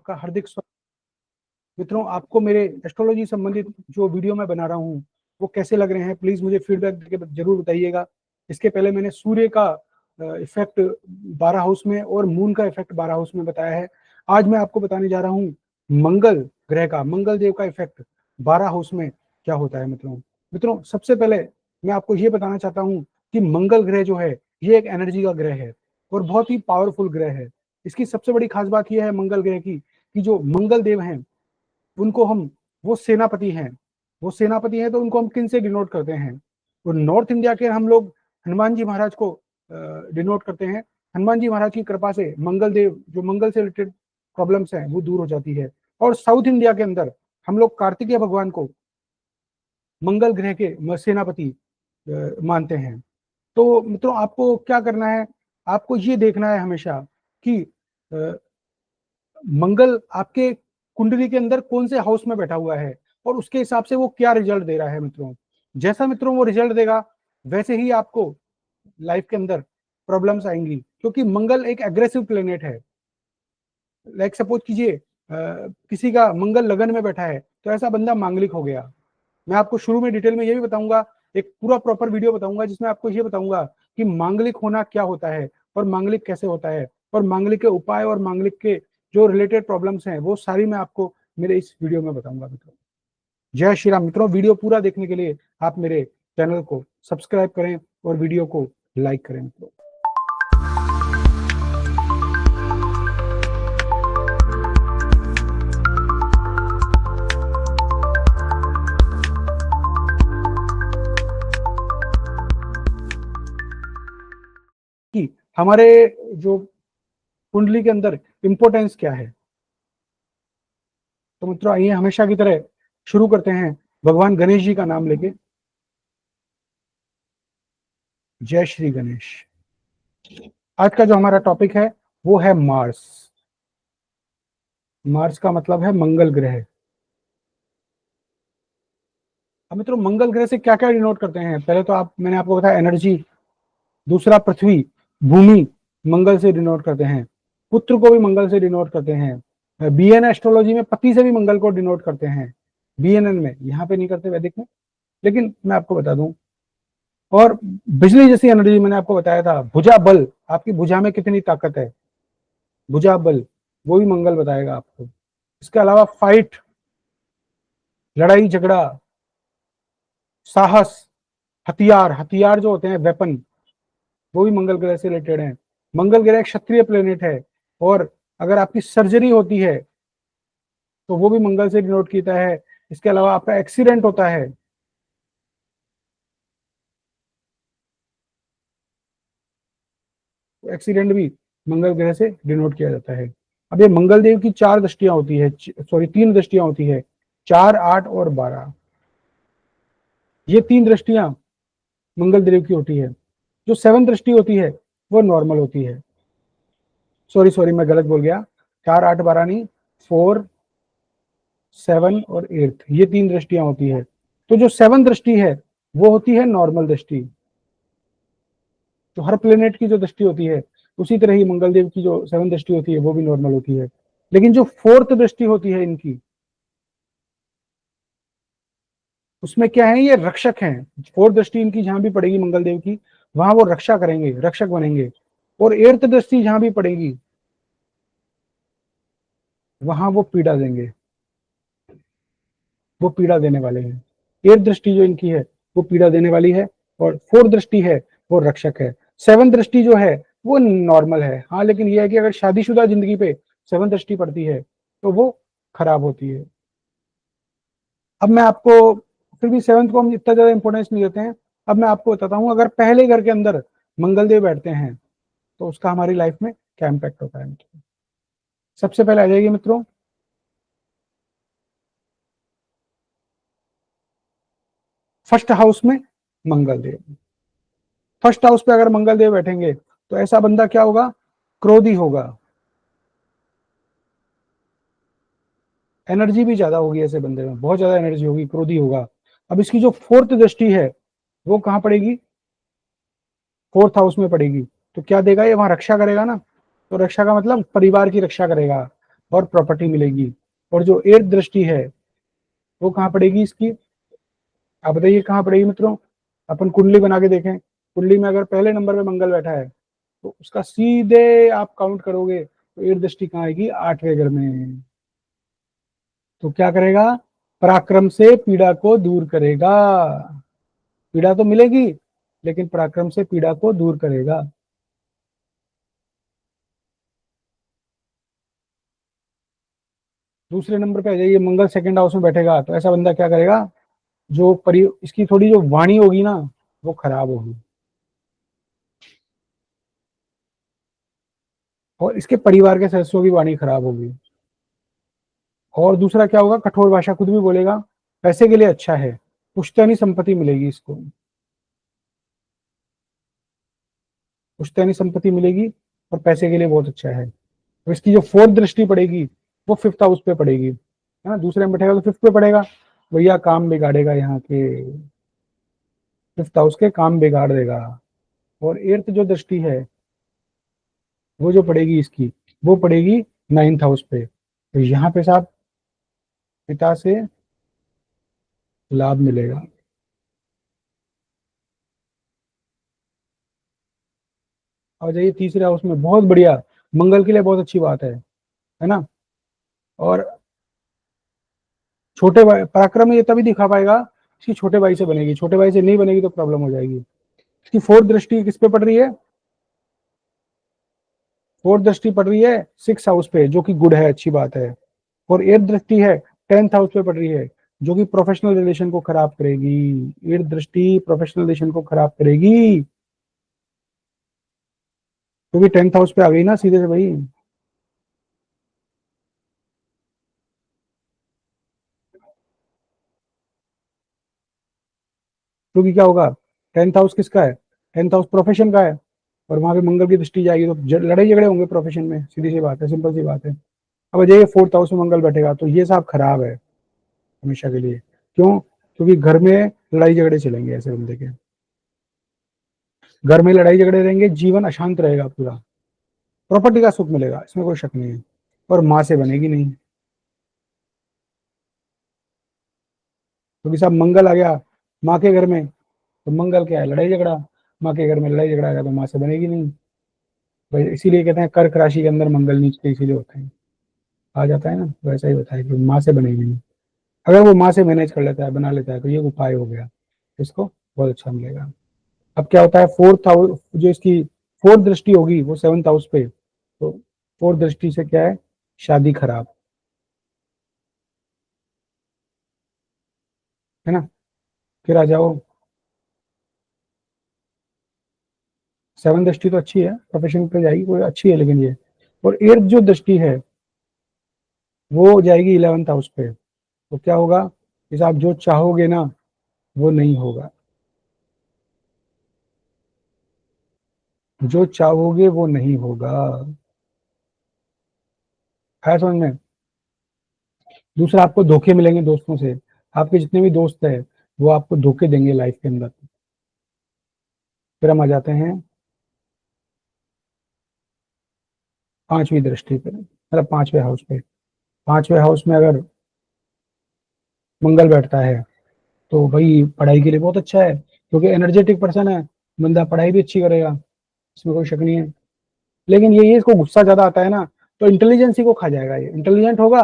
आपका हार्दिक स्वागत। मित्रों, आपको मेरे एस्ट्रोलॉजी संबंधित जो वीडियो मैं बना रहा हूँ वो कैसे लग रहे हैं, प्लीज मुझे फीडबैक देके जरूर बताइएगा। इसके पहले मैंने सूर्य का इफेक्ट 12 हाउस में और मून का इफेक्ट 12 हाउस में बताया है। आज मैं आपको बताने जा रहा हूँ मंगल ग्रह का, मंगल देव का इफेक्ट 12 हाउस में क्या होता है। मित्रों सबसे पहले मैं आपको ये बताना चाहता हूँ कि मंगल ग्रह जो है ये एक एनर्जी का ग्रह है और बहुत ही पावरफुल ग्रह है। इसकी सबसे बड़ी खास बात यह है मंगल ग्रह की कि जो मंगल देव हैं उनको हम वो सेनापति हैं, तो उनको हम किन से डिनोट करते हैं। और नॉर्थ इंडिया के हम लोग हनुमान जी महाराज को डिनोट करते हैं। हनुमान जी महाराज की कृपा से मंगल देव, जो मंगल से रिलेटेड प्रॉब्लम्स हैं वो दूर हो जाती है। और साउथ इंडिया के अंदर हम लोग कार्तिकेय भगवान को मंगल ग्रह के सेनापति मानते हैं। तो मित्रों आपको क्या करना है, आपको ये देखना है हमेशा कि मंगल आपके कुंडली के अंदर कौन से हाउस में बैठा हुआ है और उसके हिसाब से वो क्या रिजल्ट दे रहा है। जैसा वो रिजल्ट देगा वैसे ही आपको लाइफ के अंदर प्रॉब्लम्स आएंगी, क्योंकि मंगल एक एग्रेसिव प्लेनेट है। लाइक सपोज कीजिए किसी का मंगल लगन में बैठा है तो ऐसा बंदा मांगलिक हो गया। मैं आपको शुरू में डिटेल में ये भी बताऊंगा, एक पूरा प्रॉपर वीडियो बताऊंगा जिसमें आपको ये बताऊंगा कि मांगलिक होना क्या होता है और मांगलिक कैसे होता है और मांगलिक के उपाय और मांगलिक के जो रिलेटेड प्रॉब्लम्स हैं वो सारी मैं आपको मेरे इस वीडियो में बताऊंगा। मित्रों जय श्री राम। मित्रों वीडियो पूरा देखने के लिए आप मेरे चैनल को सब्सक्राइब करें और वीडियो को लाइक करें। मित्रों कि हमारे जो कुंडली के अंदर इंपोर्टेंस क्या है। तो मित्रों आइए हमेशा की तरह शुरू करते हैं भगवान गणेश जी का नाम लेके। जय श्री गणेश। आज का जो हमारा टॉपिक है वो है मार्स। मार्स का मतलब है मंगल ग्रह। अब मित्रों मंगल ग्रह से क्या क्या डिनोट करते हैं, पहले तो मैंने आपको बताया एनर्जी, दूसरा पृथ्वी, भूमि मंगल से डिनोट करते हैं, पुत्र को भी मंगल से डिनोट करते हैं। बीएन एस्ट्रोलॉजी में पति से भी मंगल को डिनोट करते हैं, बीएनएन में, यहाँ पे नहीं करते वैदिक में, लेकिन मैं आपको बता दूं। और बिजली जैसी एनर्जी मैंने आपको बताया था, भुजा बल, आपकी भुजा में कितनी ताकत है, भुजा बल वो भी मंगल बताएगा आपको। इसके अलावा फाइट, लड़ाई झगड़ा, साहस, हथियार, हथियार जो होते हैं वेपन, वो भी मंगल ग्रह से रिलेटेड है। मंगल ग्रह एक क्षत्रिय प्लेनेट है और अगर आपकी सर्जरी होती है तो वो भी मंगल से डिनोट किया है। इसके अलावा आपका एक्सीडेंट होता है, तो एक्सीडेंट भी मंगल ग्रह से डिनोट किया जाता है। अब ये मंगल देव की 4 दृष्टियां होती है, सॉरी 3 दृष्टियां होती है, 4, 8 और 12। ये 3 दृष्टियां मंगल देव की होती है। जो 7 दृष्टि होती है वो नॉर्मल होती है। सॉरी मैं गलत बोल गया, 4, 8, 12 नहीं, 4, 7 और 8, ये 3 दृष्टियां होती है। तो जो 7 दृष्टि है वो होती है नॉर्मल दृष्टि, जो हर प्लेनेट की जो दृष्टि होती है उसी तरह ही मंगल देव की जो 7 दृष्टि होती है वो भी नॉर्मल होती है। लेकिन जो 4th दृष्टि होती है इनकी, उसमें क्या है, ये रक्षक हैं। 4th दृष्टि इनकी जहां भी पड़ेगी मंगल देव की, वहां वो रक्षा करेंगे, रक्षक बनेंगे। और 8th दृष्टि जहां भी पड़ेगी वहां वो पीड़ा देंगे, वो पीड़ा देने वाले हैं। 8th दृष्टि जो इनकी है वो पीड़ा देने वाली है और 4th दृष्टि है वो रक्षक है। 7th दृष्टि जो है वो नॉर्मल है, हाँ, लेकिन ये है कि अगर शादीशुदा जिंदगी पे 7th दृष्टि पड़ती है तो वो खराब होती है। अब मैं आपको, फिर भी 7th को हम इतना ज्यादा इंपॉर्टेंस नहीं देते हैं। अब मैं आपको बताता हूँ अगर पहले घर के अंदर मंगल देव बैठते हैं तो उसका हमारी लाइफ में क्या इम्पैक्ट होता है। सबसे पहले आ जाइए मित्रों, फर्स्ट हाउस में मंगल देव। फर्स्ट हाउस पे अगर मंगल देव बैठेंगे तो ऐसा बंदा क्या होगा, क्रोधी होगा, एनर्जी भी ज्यादा होगी, ऐसे बंदे में बहुत ज्यादा एनर्जी होगी, क्रोधी होगा। अब इसकी जो 4th दृष्टि है वो कहां पड़ेगी, 4th हाउस में पड़ेगी। तो क्या देगा, ये वहां रक्षा करेगा ना, तो रक्षा का मतलब परिवार की रक्षा करेगा, और प्रॉपर्टी मिलेगी। और जो 8th दृष्टि है वो कहाँ पड़ेगी इसकी, आप बताइए कहाँ पड़ेगी मित्रों। अपन कुंडली बना के देखें, कुंडली में अगर पहले नंबर पे मंगल बैठा है तो उसका सीधे आप काउंट करोगे तो 8th दृष्टि कहाँ आएगी, 8वें घर में। तो क्या करेगा, पराक्रम से पीड़ा को दूर करेगा। पीड़ा तो मिलेगी लेकिन पराक्रम से पीड़ा को दूर करेगा। दूसरे नंबर पे आ जाइए, मंगल सेकंड हाउस में बैठेगा तो ऐसा बंदा क्या करेगा, जो इसकी थोड़ी जो वाणी होगी ना वो खराब होगी, और इसके परिवार के सदस्यों की वाणी खराब होगी। और दूसरा क्या होगा, कठोर भाषा खुद भी बोलेगा। पैसे के लिए अच्छा है, पुश्तैनी संपत्ति मिलेगी इसको, पुश्तैनी संपत्ति मिलेगी और पैसे के लिए बहुत अच्छा है। तो इसकी जो 4th दृष्टि पड़ेगी वो 5th हाउस पे पड़ेगी, है ना, दूसरे में बैठेगा तो 5th पे पड़ेगा। भैया काम बिगाड़ेगा यहाँ के, 5th हाउस के काम बिगाड़ देगा। और 8th जो दृष्टि है वो जो पड़ेगी इसकी, वो पड़ेगी 9th हाउस पे। तो यहाँ पे साहब पिता से लाभ मिलेगा। और जाइए तीसरे हाउस में, बहुत बढ़िया, मंगल के लिए बहुत अच्छी बात है ना। और छोटे भाई पराक्रम ये तभी दिखा पाएगा, इसकी छोटे भाई से बनेगी, छोटे भाई से नहीं बनेगी तो प्रॉब्लम हो जाएगी। इसकी 4th दृष्टि किस पे पड़ रही है, 4th दृष्टि पड़ रही है 6th हाउस पे, जो कि गुड है, अच्छी बात है। और 8th दृष्टि है 10th हाउस पे पड़ रही है, जो कि प्रोफेशनल रिलेशन को खराब करेगी। 8th दृष्टि प्रोफेशनल रिलेशन को खराब करेगी, क्योंकि 10th हाउस पे आ गई ना सीधे से भाई। क्योंकि क्या होगा, 10th हाउस किसका है, 10th हाउस प्रोफेशन का है, और वहां पे मंगल की दृष्टि जाएगी तो लड़ाई झगड़े होंगे प्रोफेशन में, सीधी सी बात है, सिंपल सी बात है। अब जाइए 4th हाउस में मंगल बैठेगा तो ये साहब खराब है हमेशा के लिए। क्यों, क्योंकि घर में लड़ाई झगड़े चलेंगे ऐसे बंदे के, घर में लड़ाई झगड़े रहेंगे, जीवन अशांत रहेगा पूरा। प्रॉपर्टी का सुख मिलेगा, इसमें कोई शक नहीं है, और माँ से बनेगी नहीं, क्योंकि साहब मंगल आ गया माँ के घर में तो मंगल क्या है, लड़ाई झगड़ा। माँ के घर में लड़ाई झगड़ा आ गया तो माँ से बनेगी नहीं भाई। इसीलिए कहते हैं कर्क राशि के अंदर मंगल नीच के इसीलिए होते हैं, आ जाता है ना, वैसा ही होता है कि माँ से बनेगी नहीं। अगर वो माँ से मैनेज कर लेता है, बना लेता है, तो ये उपाय हो गया, इसको बहुत अच्छा मिलेगा। अब क्या होता है, 4th हाउस जो इसकी 4th दृष्टि होगी वो 7th हाउस पे, तो 4th दृष्टि से क्या है, शादी खराब, है ना। फिर आ जाओ, 7th दृष्टि तो अच्छी है, प्रोफेशन पे जाएगी कोई अच्छी है, लेकिन ये, और 8th जो दृष्टि है वो जाएगी 11th हाउस पे। तो क्या होगा, जैसे आप जो चाहोगे ना वो नहीं होगा, जो चाहोगे वो नहीं होगा, है समझ में। दूसरा, आपको धोखे मिलेंगे दोस्तों से, आपके जितने भी दोस्त हैं वो आपको धोखे देंगे लाइफ के अंदर। फिर हम आ जाते हैं 5वीं दृष्टि पे, मतलब 5वें हाउस पे। 5वें हाउस में अगर मंगल बैठता है तो भाई पढ़ाई के लिए बहुत अच्छा है, क्योंकि एनर्जेटिक पर्सन है, बंदा पढ़ाई भी अच्छी करेगा, इसमें कोई शक नहीं है। लेकिन ये इसको गुस्सा ज्यादा आता है ना, तो इंटेलिजेंसी को खा जाएगा, ये इंटेलिजेंट होगा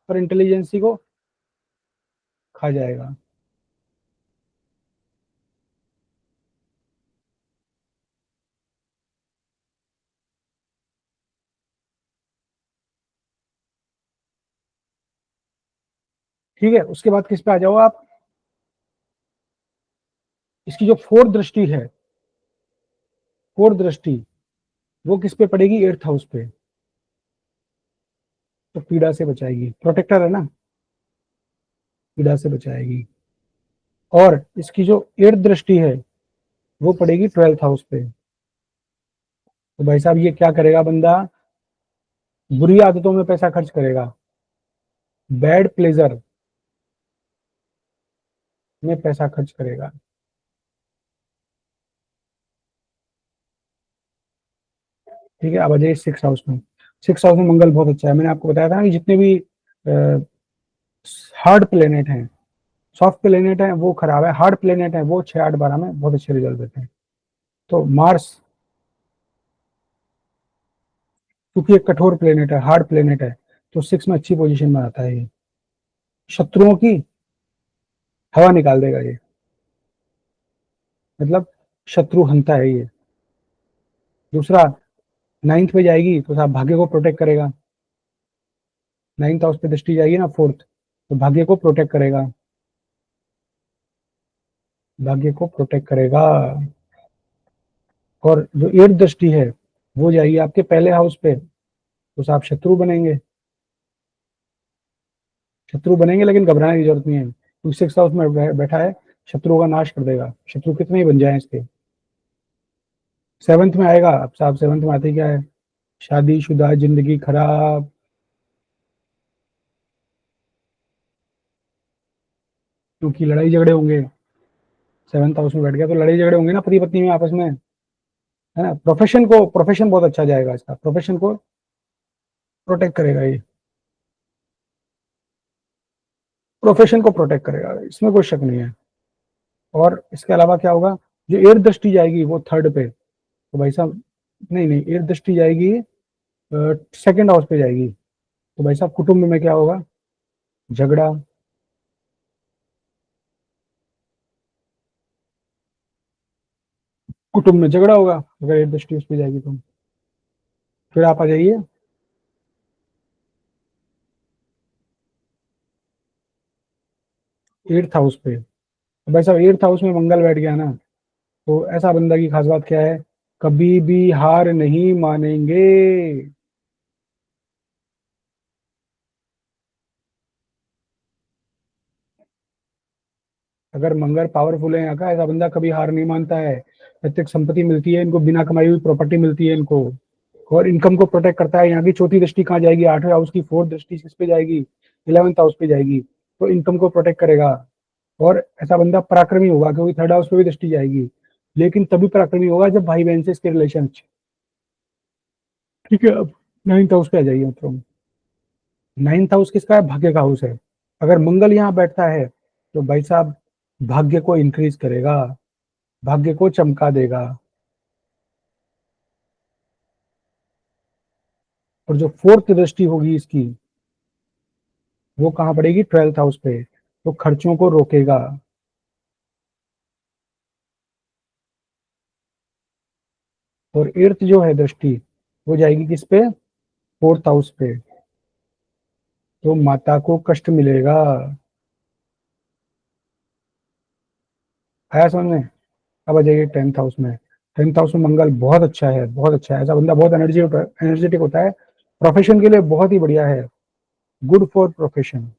पर इंटेलिजेंसी को खा जाएगा। ठीक है, उसके बाद किस पे आ जाओ आप, इसकी जो 4th दृष्टि है, 4th दृष्टि वो किस पे पड़ेगी, 8th हाउस पे, तो पीड़ा से बचाएगी, प्रोटेक्टर है ना, पीड़ा से बचाएगी। और इसकी जो 8th दृष्टि है वो पड़ेगी 12th हाउस पे। तो भाई साहब ये क्या करेगा बंदा, बुरी आदतों में पैसा खर्च करेगा, बैड प्लेजर में पैसा खर्च करेगा। ठीक है, अब आ जाइए 6th हाउस में। 6 हाउस में मंगल बहुत अच्छा है। मैंने आपको बताया था ना कि जितने भी हार्ड प्लेनेट हैं, सॉफ्ट प्लेनेट हैं वो खराब है, हार्ड प्लेनेट है वो 6 8 12 में बहुत अच्छे रिजल्ट देते हैं। तो मार्स क्योंकि एक कठोर प्लेनेट है, हार्ड प्लेनेट है, तो 6 में अच्छी पोजीशन में आता है ये। शत्रुओं की हवा निकाल देगा ये, मतलब शत्रु हंता है ये। दूसरा, नाइन्थ पे जाएगी तो साहब भाग्य को प्रोटेक्ट करेगा। नाइन्थ हाउस पे दृष्टि जाएगी ना, फोर्थ, तो भाग्य को प्रोटेक्ट करेगा, भाग्य को प्रोटेक्ट करेगा। और जो एट दृष्टि है वो जाएगी आपके पहले हाउस पे, तो साहब शत्रु बनेंगे, शत्रु बनेंगे, लेकिन घबराने की जरूरत नहीं है क्योंकि सिक्स हाउस में बैठा है, शत्रुओं का नाश कर देगा, शत्रु कितने ही बन जाए इसके। सेवंथ में आएगा, अब साहब सेवंथ में आते ही क्या है, शादीशुदा जिंदगी खराब, क्योंकि लड़ाई झगड़े होंगे। सेवंथ हाउस में बैठ गया तो लड़ाई झगड़े होंगे ना पति पत्नी में आपस में, है ना। प्रोफेशन बहुत अच्छा जाएगा इसका, प्रोफेशन को प्रोटेक्ट करेगा ये, प्रोफेशन को प्रोटेक्ट करेगा, इसमें कोई शक नहीं है। और इसके अलावा क्या होगा, जो एट दृष्टि जाएगी वो थर्ड पे, तो भाई साहब, नहीं नहीं, एट दृष्टि जाएगी सेकंड हाउस पे जाएगी, तो भाई साहब कुटुंब में क्या होगा, झगड़ा, कुटुंब में झगड़ा होगा अगर एट दृष्टि उस पे जाएगी तो। फिर आप आ जाइए एट्थ हाउस पे। तो भाई साहब एट्थ हाउस में मंगल बैठ गया ना, तो ऐसा बंदा की खास बात क्या है, कभी भी हार नहीं मानेंगे। अगर मंगल पावरफुल है यहाँ का, ऐसा बंदा कभी हार नहीं मानता है। प्रत्येक संपत्ति मिलती है इनको, बिना कमाई हुई प्रॉपर्टी मिलती है इनको, और इनकम को प्रोटेक्ट करता है। यहाँ की चौथी दृष्टि कहाँ जाएगी, आठवें हाउस की फोर्थ दृष्टि किस पे जाएगी, इलेवंथ हाउस पे जाएगी, तो इनकम को प्रोटेक्ट करेगा। और ऐसा बंदा पराक्रमी होगा क्योंकि थर्ड हाउस पे भी दृष्टि जाएगी, लेकिन तभी पराक्रमी होगा जब भाई बहन से इसके रिलेशन अच्छे। ठीक है, अब नाइन्थ हाउस पे आ जाइए मतलब। नाइन्थ हाउस किसका है, भाग्य का हाउस है। अगर मंगल यहाँ बैठता है तो भाई साहब भाग्य को इंक्रीज करेगा, भाग्य को चमका देगा। और जो फोर्थ दृष्टि होगी इसकी, वो कहाँ पड़ेगी, ट्वेल्थ हाउस पे, तो खर्चों को रोकेगा। और एर्थ जो है दृष्टि, वो जाएगी किस पे, फोर्थ हाउस पे, तो माता को कष्ट मिलेगा। आया समझ में। अब आ जाइए टेंथ हाउस में। टेंथ हाउस में मंगल बहुत अच्छा है, बहुत अच्छा है। ऐसा बंदा बहुत एनर्जेटिक होता है, प्रोफेशन के लिए बहुत ही बढ़िया है, गुड फॉर प्रोफेशन।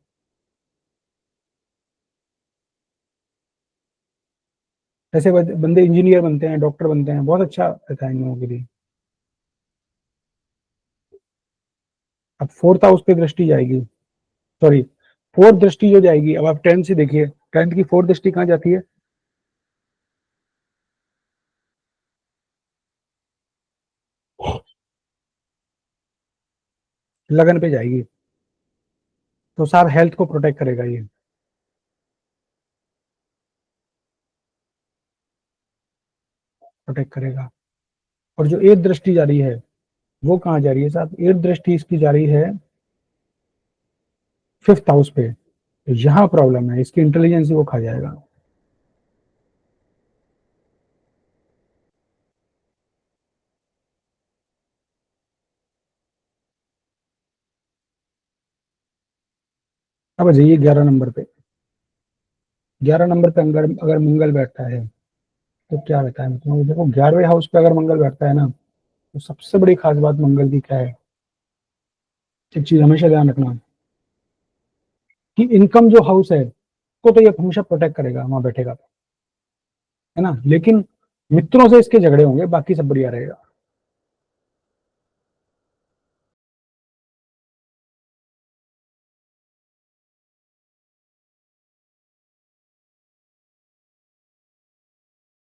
ऐसे बंदे इंजीनियर बनते हैं, डॉक्टर बनते हैं, बहुत अच्छा रहता है इन लोगों के लिए। अब फोर्थ हाउस पे दृष्टि जाएगी, सॉरी, फोर्थ दृष्टि जो जाएगी, अब आप टेंथ से देखिए, टेंथ की फोर्थ दृष्टि कहाँ जाती है, लगन पे जाएगी, तो साहब हेल्थ को प्रोटेक्ट करेगा ये, प्रोटेक्ट करेगा। और जो एक दृष्टि जा रही है वो कहाँ जा रही है साहब, एक दृष्टि इसकी जा रही है फिफ्थ हाउस पे, तो यहाँ प्रॉब्लम है, इसकी इंटेलिजेंस ही वो खा जाएगा। अब आ जाइए 11 नंबर पे। 11 नंबर पे अगर अगर मंगल बैठता है तो क्या रहता है, मतलब देखो 11वें हाउस पे अगर मंगल बैठता है ना, तो सबसे बड़ी खास बात मंगल की क्या है, एक चीज हमेशा ध्यान रखना, कि इनकम जो हाउस है उसको तो ये हमेशा प्रोटेक्ट करेगा, वहां बैठेगा, है ना। लेकिन मित्रों से इसके झगड़े होंगे, बाकी सब बढ़िया रहेगा।